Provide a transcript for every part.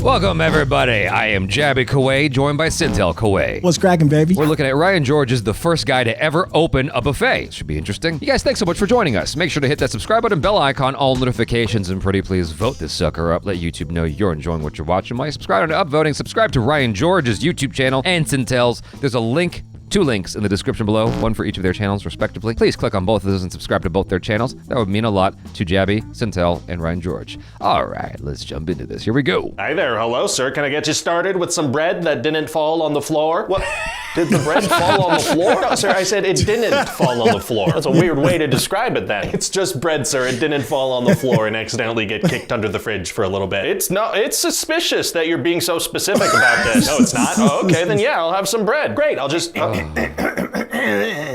Welcome, everybody. I am Jabby KOAY, joined by SYNTELL KOAY. What's cracking, baby? We're looking at Ryan George as the first guy to ever open a buffet. Should be interesting. You guys, thanks so much for joining us. Make sure to hit that subscribe button, bell icon, all notifications, and pretty please vote this sucker up. Let YouTube know you're enjoying what you're watching. While you subscribe to upvoting, subscribe to Ryan George's YouTube channel and SYNTELL's. There's a link. 2 links in the description below, one for each of their channels, respectively. Please click on both of those and subscribe to both their channels. That would mean a lot to Jabby, SYNTELL, and Ryan George. All right, let's jump into this. Here we go. Hi there. Hello, sir. Can I get you started with some bread that didn't fall on the floor? What? Did the bread fall on the floor? No, sir, I said it didn't fall on the floor. That's a weird way to describe it then. It's just bread, sir. It didn't fall on the floor and accidentally get kicked under the fridge for a little bit. It's suspicious that you're being so specific about this. No, it's not. Oh, okay, then yeah, I'll have some bread. Great, I'll just...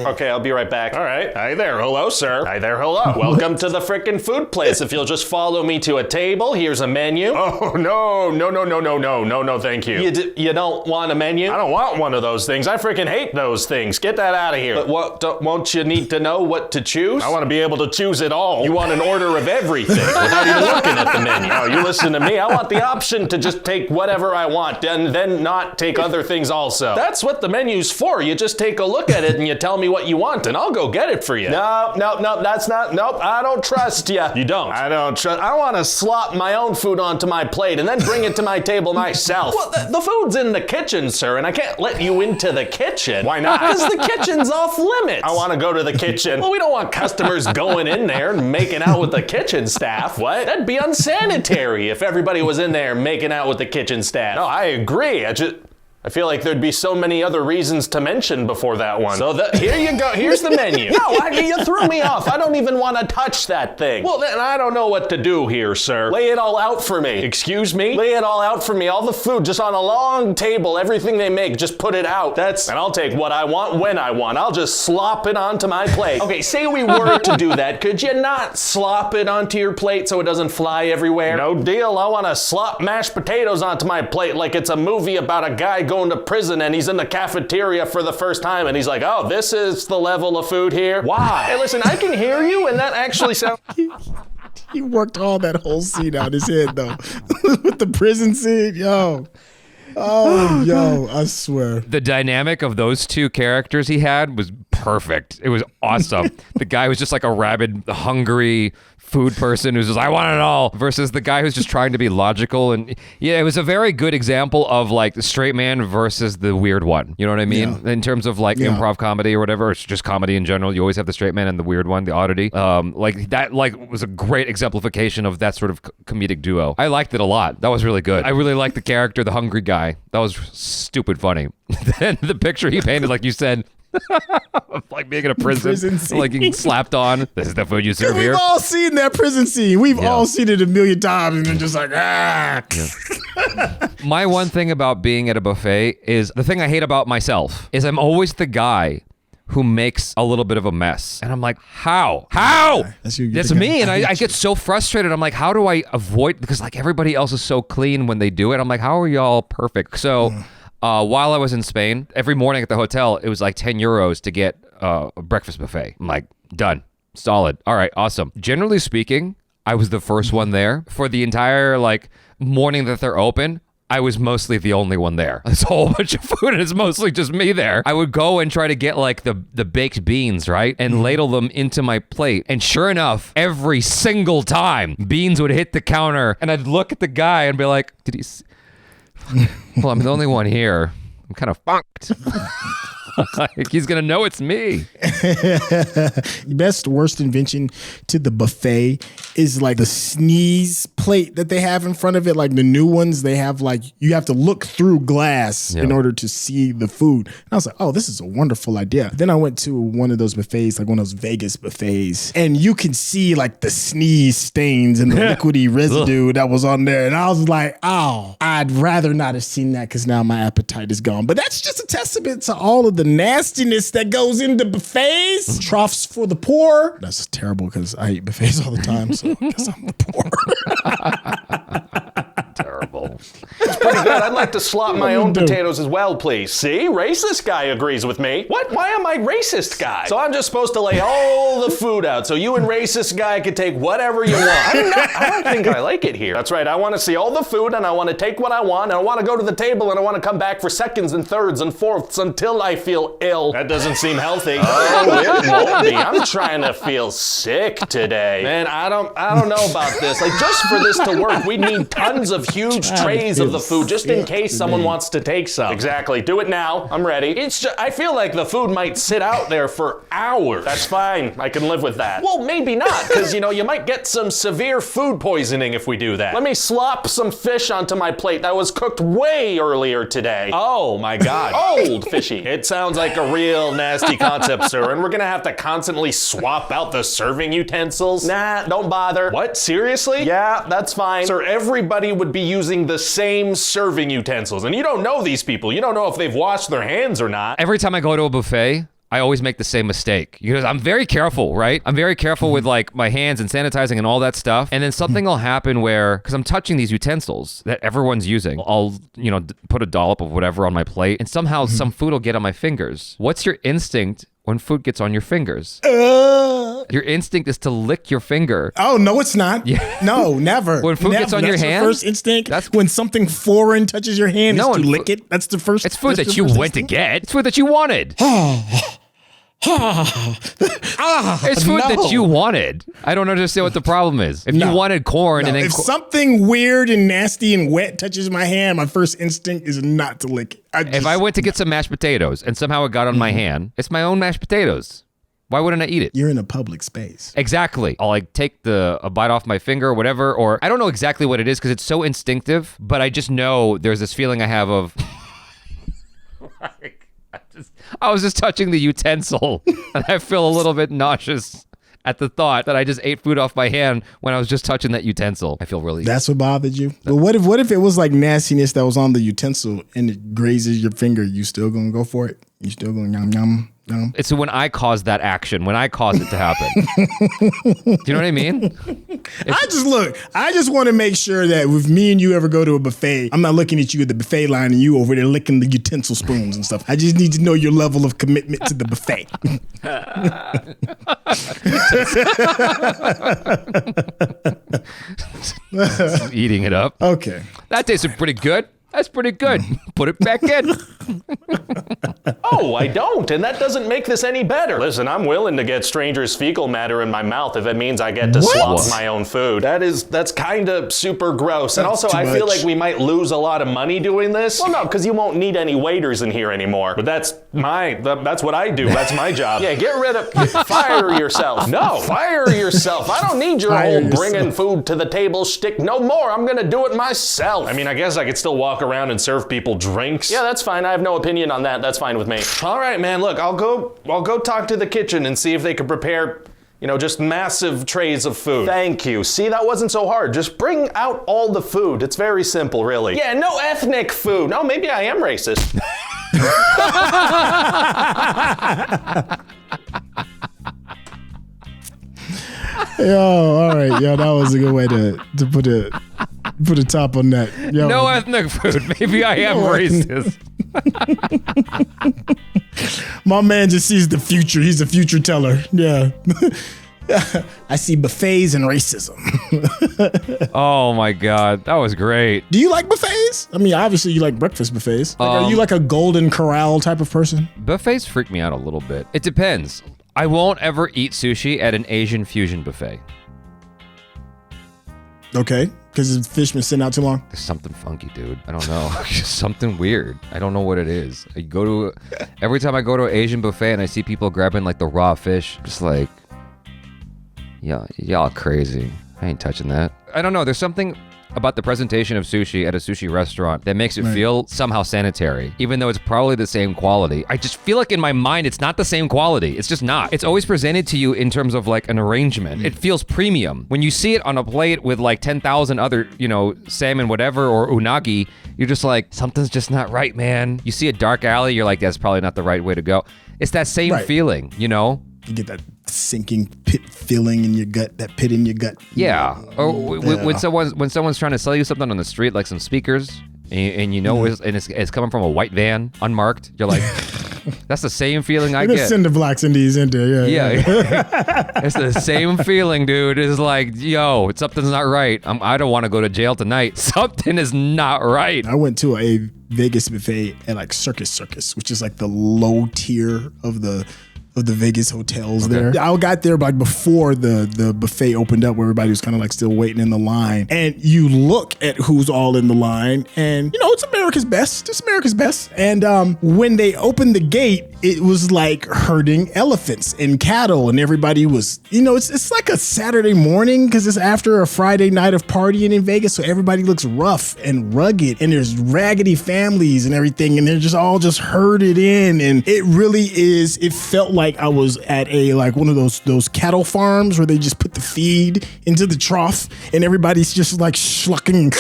Okay, I'll be right back. All right. Hi there. Hello, sir. Hi there. Hello. Welcome to the frickin' food place. If you'll just follow me to a table, here's a menu. Oh, no, thank you. You don't want a menu? I don't want one of those things. I frickin' hate those things. Get that out of here. But won't you need to know what to choose? I want to be able to choose it all. You want an order of everything without even looking at the menu. Oh, you listen to me. I want the option to just take whatever I want and then not take other things also. That's what the menu's for. You just take a look at it and you tell me what you want and I'll go get it for you. No, that's not, nope, I don't trust you. You don't? I don't trust, I want to slop my own food onto my plate and then bring it to my table myself. Well, the food's in the kitchen, sir, and I can't let you into the kitchen. Why not? Because the kitchen's off limits. I want to go to the kitchen. Well, we don't want customers going in there and making out with the kitchen staff. What? That'd be unsanitary if everybody was in there making out with the kitchen staff. No, I agree. I feel like there'd be so many other reasons to mention before that one. So here you go. Here's the menu. No, you threw me off. I don't even want to touch that thing. Well, then I don't know what to do here, sir. Lay it all out for me. Excuse me? Lay it all out for me. All the food just on a long table. Everything they make, just put it out. And I'll take what I want when I want. I'll just slop it onto my plate. Okay, say we were to do that. Could you not slop it onto your plate so it doesn't fly everywhere? No deal. I want to slop mashed potatoes onto my plate like it's a movie about a guy going to prison and he's in the cafeteria for the first time and he's like, oh, this is the level of food here? Why? Hey, listen, I can hear you and that actually sounds... He worked all that whole scene out his head, though. With the prison scene, yo. Oh, yo, I swear. The dynamic of those two characters he had was perfect. It was awesome. The guy was just like a rabid, hungry food person who's just, I want it all, versus the guy who's just trying to be logical. And yeah, it was a very good example of like the straight man versus the weird one. You know what I mean? Yeah. In terms of like improv comedy or whatever, it's just comedy in general. You always have the straight man and the weird one, the oddity. Like that was a great exemplification of that sort of comedic duo. I liked it a lot. That was really good. I really liked the character, the hungry guy. That was stupid funny. Then the picture he painted, like you said, like being in a prison like getting slapped on. This is the food you serve here. We've all seen that prison scene. We've all seen it a million times, and they're just like, ah. Yeah. My one thing about being at a buffet is the thing I hate about myself is I'm always the guy who makes a little bit of a mess. And I'm like, how? That's me. And I get so frustrated. I'm like, how do I avoid, because like everybody else is so clean when they do it. I'm like, how are y'all perfect? So while I was in Spain, every morning at the hotel, it was like 10 euros to get a breakfast buffet. I'm like, done, solid. All right, awesome. Generally speaking, I was the first one there. For the entire like morning that they're open, I was mostly the only one there. It's a whole bunch of food and it's mostly just me there. I would go and try to get like the baked beans, right? And ladle them into my plate. And sure enough, every single time, beans would hit the counter and I'd look at the guy and be like, did he... Well, I'm the only one here. I'm kind of funked. Like, he's gonna know it's me. Best worst invention to the buffet is like the sneeze plate that they have in front of it. Like the new ones, they have like, you have to look through glass in order to see the food. And I was like, oh, this is a wonderful idea. Then I went to one of those buffets, like one of those Vegas buffets, and you can see like the sneeze stains and the liquidy residue that was on there. And I was like, oh, I'd rather not have seen that because now my appetite is gone. But that's just a testament to all of the nastiness that goes into buffets. Troughs for the poor. That's terrible because I eat buffets all the time, so I guess I'm the poor. Terrible. It's pretty good. I'd like to slop my own potatoes as well, please. See? Racist guy agrees with me. What? Why am I racist guy? So I'm just supposed to lay all the food out so you and racist guy can take whatever you want. I don't think I like it here. That's right. I want to see all the food and I want to take what I want and I want to go to the table and I want to come back for seconds and thirds and fourths until I feel ill. That doesn't seem healthy. Oh, it won't be. I'm trying to feel sick today. Man, I don't know about this. Like, just for this to work, we need tons of huge trays of the food just in case someone wants to take some. Exactly. Do it now. I'm ready. It's just, I feel like the food might sit out there for hours. That's fine. I can live with that. Well, maybe not, because, you know, you might get some severe food poisoning if we do that. Let me slop some fish onto my plate that was cooked way earlier today. Oh my God. Old fishy. It sounds like a real nasty concept, sir, and we're gonna have to constantly swap out the serving utensils. Nah, don't bother. What, seriously? Yeah, that's fine. Sir, everybody would be using the same serving utensils, and you don't know these people. You don't know if they've washed their hands or not. Every time I go to a buffet, I always make the same mistake because I'm very careful, right? I'm very careful with like my hands and sanitizing and all that stuff. And then something will happen where, because I'm touching these utensils that everyone's using, I'll, you know, put a dollop of whatever on my plate and somehow some food will get on my fingers. What's your instinct when food gets on your fingers? Your instinct is to lick your finger. Oh, no, it's not. Yeah. No, never. When food gets on your hand? First instinct. That's when something foreign touches your hand is to lick it. That's the first. It's food that you went to get. It's food that you wanted. It's food that you wanted. I don't understand what the problem is. If you wanted corn and then if something weird and nasty and wet touches my hand, my first instinct is not to lick it. If I went to get some mashed potatoes and somehow it got on my hand, it's my own mashed potatoes. Why wouldn't I eat it? You're in a public space. Exactly. I'll like take a bite off my finger or whatever, or I don't know exactly what it is because it's so instinctive, but I just know there's this feeling I have of I was just touching the utensil and I feel a little bit nauseous at the thought that I just ate food off my hand when I was just touching that utensil. I feel really... That's what bothered you? But what if it was like nastiness that was on the utensil and it grazes your finger? You still gonna go for it? You still gonna yum yum? It's when I cause that action, when I cause it to happen. Do you know what I mean? I just want to make sure that if me and you ever go to a buffet, I'm not looking at you at the buffet line and you over there licking the utensil spoons and stuff. I just need to know your level of commitment to the buffet. Eating it up. Okay. That tasted pretty good. That's pretty good. Put it back in. Oh, I don't, and that doesn't make this any better. Listen, I'm willing to get strangers' fecal matter in my mouth if it means I get to swap my own food. That's kind of super gross. And also, I feel like we might lose a lot of money doing this. Well, no, because you won't need any waiters in here anymore. But that's what I do. That's my job. Yeah, get rid of, fire yourself. No, fire yourself. I don't need your whole bringing food to the table shtick no more. I'm gonna do it myself. I mean, I guess I could still walk around and serve people drinks. Yeah, that's fine. I have no opinion on that. That's fine with me. All right, man. Look, I'll go talk to the kitchen and see if they can prepare, you know, just massive trays of food. Thank you. See, that wasn't so hard. Just bring out all the food. It's very simple, really. Yeah, no ethnic food. No, maybe I am racist. Yo, all right, yo, that was a good way to put a top on that. Yo. No ethnic food. Maybe I am racist. My man just sees the future. He's a future teller. Yeah. I see buffets and racism. Oh my God, that was great. Do you like buffets? I mean, obviously you like breakfast buffets. Like, are you like a Golden Corral type of person? Buffets freak me out a little bit. It depends. I won't ever eat sushi at an Asian fusion buffet. Okay, because the fish been sitting out too long? There's something funky, dude. I don't know. Just something weird. I don't know what it is. Every time I go to an Asian buffet and I see people grabbing like the raw fish, just like, y'all crazy. I ain't touching that. I don't know. There's something about the presentation of sushi at a sushi restaurant that makes it feel somehow sanitary, even though it's probably the same quality. I just feel like in my mind, it's not the same quality. It's just not. It's always presented to you in terms of like an arrangement. It feels premium. When you see it on a plate with like 10,000 other, you know, salmon, whatever, or unagi, you're just like, something's just not right, man. You see a dark alley, you're like, that's probably not the right way to go. It's that same feeling, you know? You get that sinking pit feeling in your gut, that pit in your gut. Yeah. Or when someone's trying to sell you something on the street, like some speakers, and you know it's coming from a white van, unmarked. You're like, that's the same feeling I get. Send the blacks in these in there, yeah. It's the same feeling, dude. It's like, yo, something's not right. I don't want to go to jail tonight. Something is not right. I went to a Vegas buffet at like Circus, which is like the low tier of the Vegas hotels there. I got there like before the buffet opened up, where everybody was kind of like still waiting in the line. And you look at who's all in the line, and you know, it's America's best. It's America's best. And when they opened the gate, it was like herding elephants and cattle, and everybody was, you know, it's like a Saturday morning because it's after a Friday night of partying in Vegas, so everybody looks rough and rugged, and there's raggedy families and everything, and they're just all just herded in, and it really is. It felt like I was at one of those cattle farms where they just put the feed into the trough, and everybody's just like schlucking,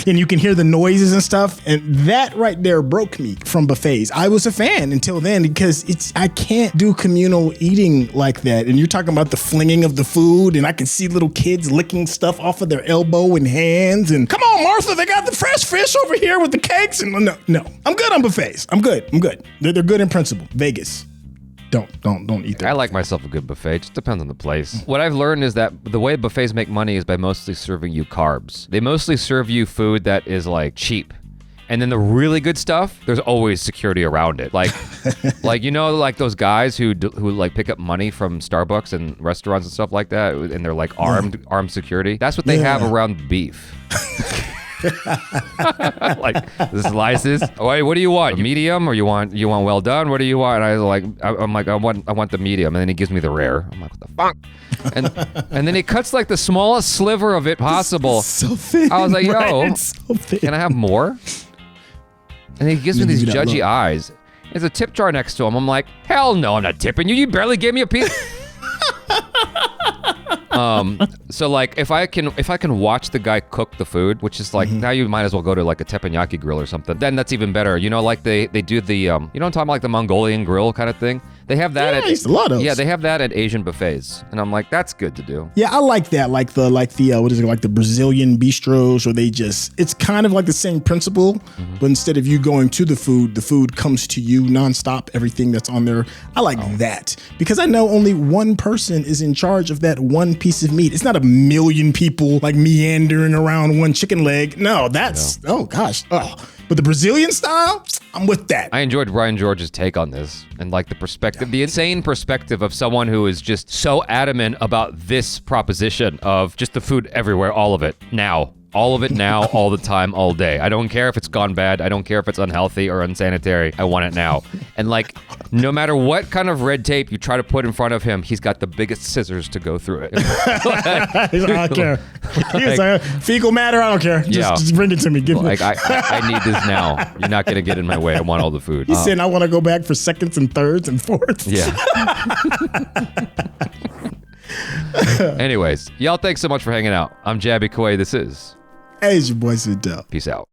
and you can hear the noises and stuff, and that right there broke me from buffets. I was a fan until then, because I can't do communal eating like that. And you're talking about the flinging of the food, and I can see little kids licking stuff off of their elbow and hands, and come on, Martha, they got the fresh fish over here with the cakes. And no, I'm good on buffets. I'm good. They're good in principle. Vegas. Don't eat that. I like myself a good buffet. It just depends on the place. What I've learned is that the way buffets make money is by mostly serving you carbs. They mostly serve you food that is like cheap. And then the really good stuff, there's always security around it. Like, you know, like those guys who like pick up money from Starbucks and restaurants and stuff like that, and they're like armed security. That's what they have around beef. Like the slices. Wait, what do you want? Medium, or you want well done? What do you want? And I'm like, I want the medium, and then he gives me the rare. I'm like, what the fuck? And then he cuts like the smallest sliver of it possible. So thin. I was like, yo, right? It's so thin. Can I have more? And he gives me these judgy eyes. There's a tip jar next to him. I'm like, hell no, I'm not tipping you. You barely gave me a piece. So like if I can watch the guy cook the food, which is like, now you might as well go to like a teppanyaki grill or something. Then that's even better. You know, like they do the you know what I'm talking about, like the Mongolian grill kind of thing. They have that I used to love those. Yeah, they have that at Asian buffets. And I'm like, that's good to do. Yeah, I like that. Like the what is it, like the Brazilian bistros, or it's kind of like the same principle, but instead of you going to the food comes to you nonstop, everything that's on there. I like that, because I know only one person is in charge of that one piece of meat. It's not a million people like meandering around one chicken leg. No, oh gosh. Oh. But the Brazilian style, I'm with that. I enjoyed Ryan George's take on this, and like the perspective, the insane perspective of someone who is just so adamant about this proposition of just the food everywhere, all of it now. All of it now, all the time, all day. I don't care if it's gone bad. I don't care if it's unhealthy or unsanitary. I want it now. And like, no matter what kind of red tape you try to put in front of him, he's got the biggest scissors to go through it. I don't care. He's like, fecal matter, I don't care. Just bring it to me. Give me. I need this now. You're not gonna get in my way. I want all the food. He's saying I want to go back for seconds and thirds and fourths. Yeah. Anyways, y'all, thanks so much for hanging out. I'm Jabby KOAY. This is... Hey, it's your boy SYNTELL. Peace out.